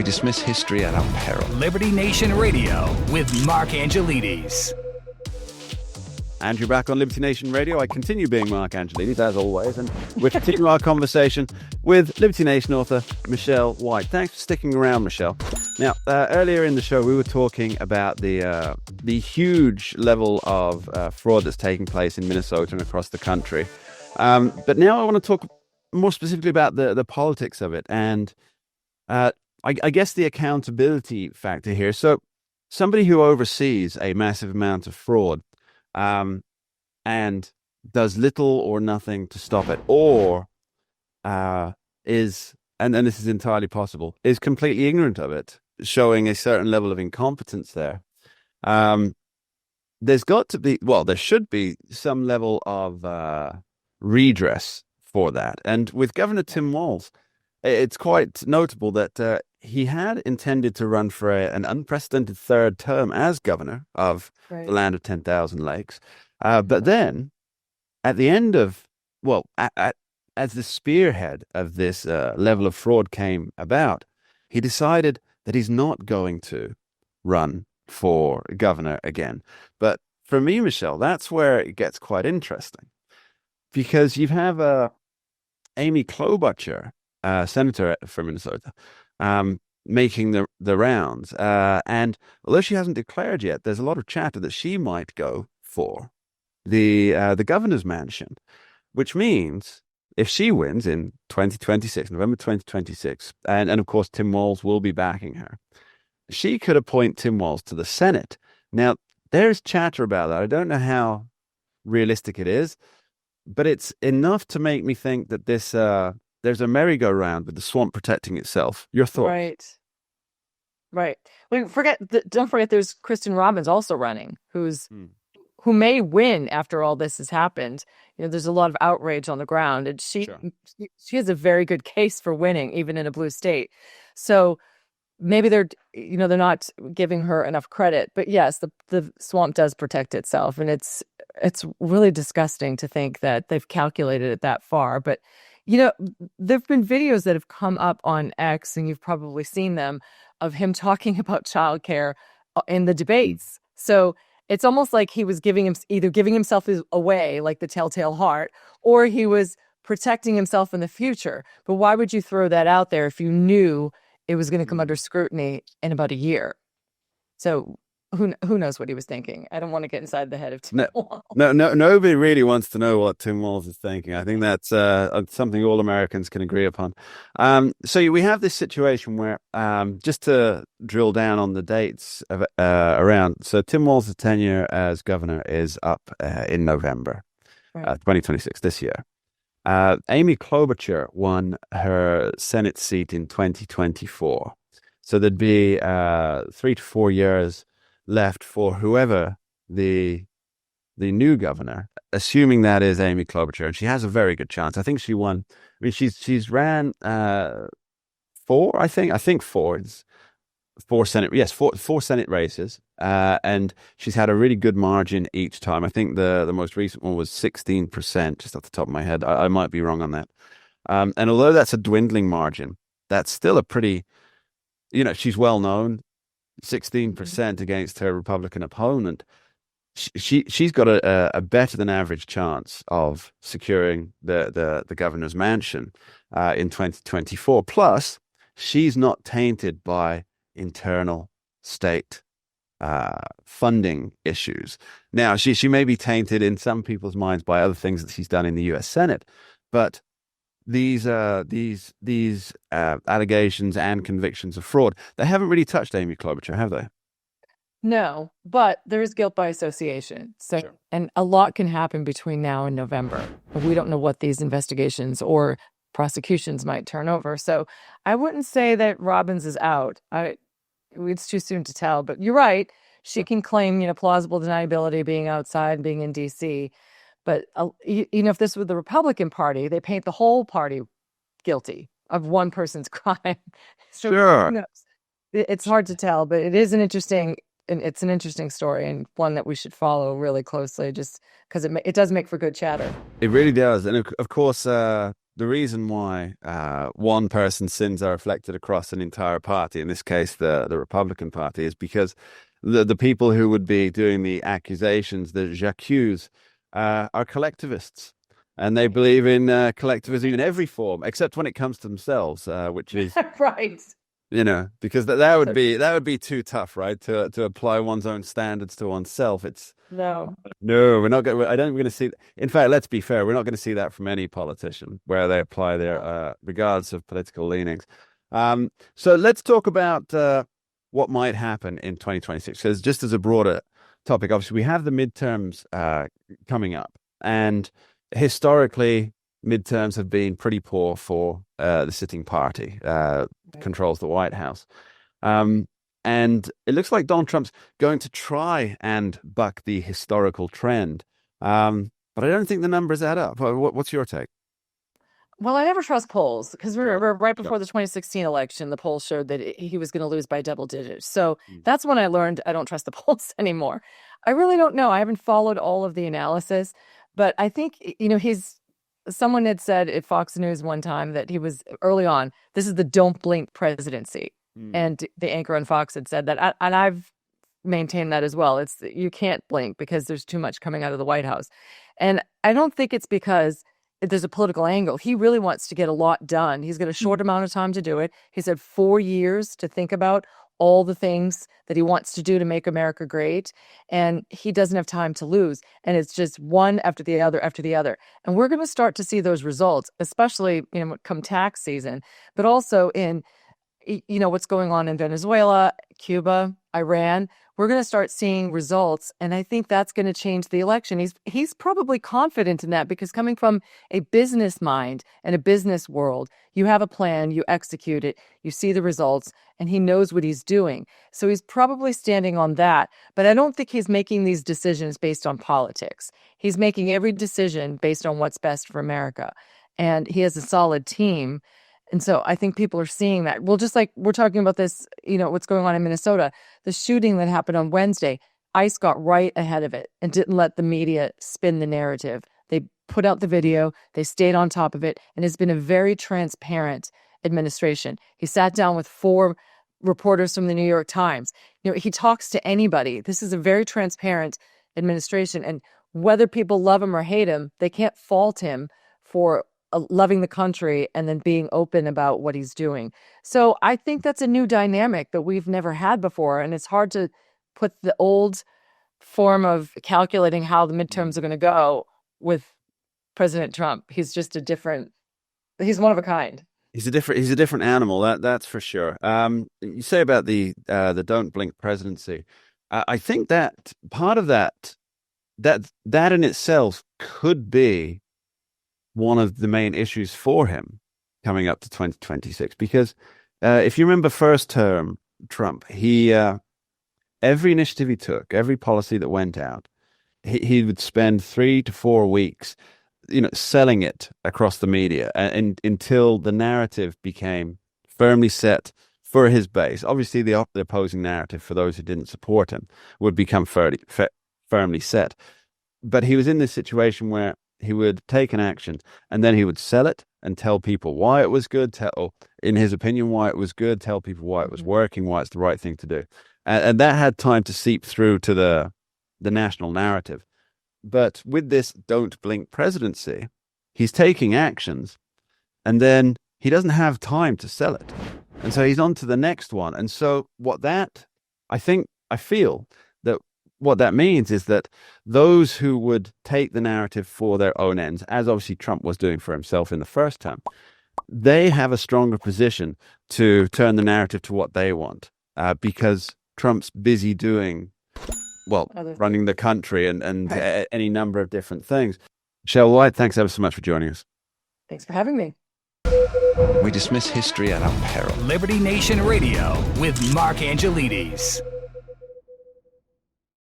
dismiss history at our peril. Liberty Nation Radio with Mark Angelides. Andrew back on Liberty Nation Radio. I continue being Mark Angelides, as always, and we're continuing our conversation with Liberty Nation author Michele White. Thanks for sticking around, Michele. Now, earlier in the show, we were talking about the huge level of fraud that's taking place in Minnesota and across the country. But now I want to talk more specifically about the politics of it and I guess the accountability factor here. So somebody who oversees a massive amount of fraud and does little or nothing to stop it, or is, and this is entirely possible, is completely ignorant of it, showing a certain level of incompetence there. There's got to be, well, there should be some level of redress for that. And with Governor Tim Walz, it's quite notable that he had intended to run for an unprecedented third term as governor of the land of 10,000 lakes. But then, at the end of, as the spearhead of this level of fraud came about, he decided that he's not going to run for governor again. But for me, Michele, that's where it gets quite interesting. Because you have Amy Klobuchar, senator from Minnesota, making the rounds. And although she hasn't declared yet, there's a lot of chatter that she might go for the governor's mansion, which means if she wins in 2026, November 2026, and of course Tim Walz will be backing her, she could appoint Tim Walz to the Senate. Now, there's chatter about that. I don't know how realistic it is, but it's enough to make me think that this there's a merry-go-round with the swamp protecting itself. Your thoughts? Right. Don't forget there's Kristen Robbins also running, who may win after all this has happened. You know, there's a lot of outrage on the ground, and she has a very good case for winning, even in a blue state. So maybe they're not giving her enough credit. But yes, the swamp does protect itself, and it's really disgusting to think that they've calculated it that far. But there've been videos that have come up on X, and you've probably seen them, of him talking about childcare in the debates. So it's almost like he was either giving himself away, like the telltale heart, or he was protecting himself in the future. But why would you throw that out there if you knew it was going to come under scrutiny in about a year? So who knows what he was thinking? I don't want to get inside the head of Tim Walz. No, nobody really wants to know what Tim Walz is thinking. I think that's something all Americans can agree upon. So we have this situation where, just to drill down on the dates around, so Tim Walz's tenure as governor is up in November 2026, this year. Amy Klobuchar won her Senate seat in 2024. So there'd be 3 to 4 years left for whoever the new governor, assuming that is Amy Klobuchar, and she has a very good chance. I think she won. I mean, she's ran four Senate races, and she's had a really good margin each time. I think the most recent one was 16%, just off the top of my head. I might be wrong on that. And although that's a dwindling margin, that's still a pretty, she's well known. 16% against her Republican opponent. She's got a better than average chance of securing the governor's mansion in 2024. Plus, she's not tainted by internal state funding issues. Now, she may be tainted in some people's minds by other things that she's done in the U.S. Senate, but these allegations and convictions of fraud, they haven't really touched Amy Klobuchar, have they? No, but there is guilt by association. So, and a lot can happen between now and November. We don't know what these investigations or prosecutions might turn over. So I wouldn't say that Robbins is out. It's too soon to tell, but you're right. She can claim, plausible deniability, being outside, being in D.C., but if this were the Republican Party, they paint the whole party guilty of one person's crime. So who knows? It's hard to tell, but it's an interesting story, and one that we should follow really closely, just because it does make for good chatter. It really does, and of course, the reason why one person's sins are reflected across an entire party, in this case the Republican Party, is because the people who would be doing the accusations, the j'accuse, are collectivists. And they believe in collectivism in every form, except when it comes to themselves, which is right. Because that would be too tough, right? To apply one's own standards to oneself. No, we're not going. I don't. We're going to see. In fact, let's be fair. We're not going to see that from any politician where they apply their regardless of political leanings. So let's talk about what might happen in 2026. Because just as a broader topic, obviously we have the midterms coming up, and historically, midterms have been pretty poor for the sitting party, controls the White House. And it looks like Donald Trump's going to try and buck the historical trend. But I don't think the numbers add up. What's your take? Well, I never trust polls because remember, right before the 2016 election, the polls showed that he was going to lose by double digits. So that's when I learned I don't trust the polls anymore. I really don't know. I haven't followed all of the analysis, but I think, someone had said at Fox News one time that he was early on, this is the don't blink presidency. And the anchor on Fox had said that. And I've maintained that as well. It's you can't blink because there's too much coming out of the White House. And I don't think it's because there's a political angle. He really wants to get a lot done. He's got a short amount of time to do it. He's had 4 years to think about all the things that he wants to do to make America great. And he doesn't have time to lose. And it's just one after the other after the other. And we're going to start to see those results, especially, come tax season, but also in, what's going on in Venezuela, Cuba, Iran. We're going to start seeing results. And I think that's going to change the election. He's probably confident in that because coming from a business mind and a business world, you have a plan, you execute it, you see the results, and he knows what he's doing. So he's probably standing on that. But I don't think he's making these decisions based on politics. He's making every decision based on what's best for America. And he has a solid team. And so I think people are seeing that. Well, just like we're talking about this, what's going on in Minnesota, the shooting that happened on Wednesday, ICE got right ahead of it and didn't let the media spin the narrative. They put out the video, they stayed on top of it, and it's been a very transparent administration. He sat down with 4 reporters from the New York Times. He talks to anybody. This is a very transparent administration. And whether people love him or hate him, they can't fault him for loving the country and then being open about what he's doing. So I think that's a new dynamic that we've never had before. And it's hard to put the old form of calculating how the midterms are going to go with President Trump. He's just he's one of a kind. He's a different animal. That's for sure. You say about the don't blink presidency. I think that part of that in itself could be one of the main issues for him coming up to 2026. Because if you remember first term Trump, he every initiative he took, every policy that went out, he would spend 3 to 4 weeks, selling it across the media and until the narrative became firmly set for his base. Obviously, the opposing narrative for those who didn't support him would become firmly set. But he was in this situation where he would take an action and then he would sell it and tell people why it was good, tell, in his opinion, why it was good, tell people why it was working, why it's the right thing to do. And that had time to seep through to the national narrative. But with this don't blink presidency, he's taking actions and then he doesn't have time to sell it. And so he's on to the next one. And so I feel that what that means is that those who would take the narrative for their own ends, as obviously Trump was doing for himself in the first term, they have a stronger position to turn the narrative to what they want because Trump's busy doing, running the country and any number of different things. Michele White, thanks ever so much for joining us. Thanks for having me. We dismiss history at our peril. Liberty Nation Radio with Mark Angelides.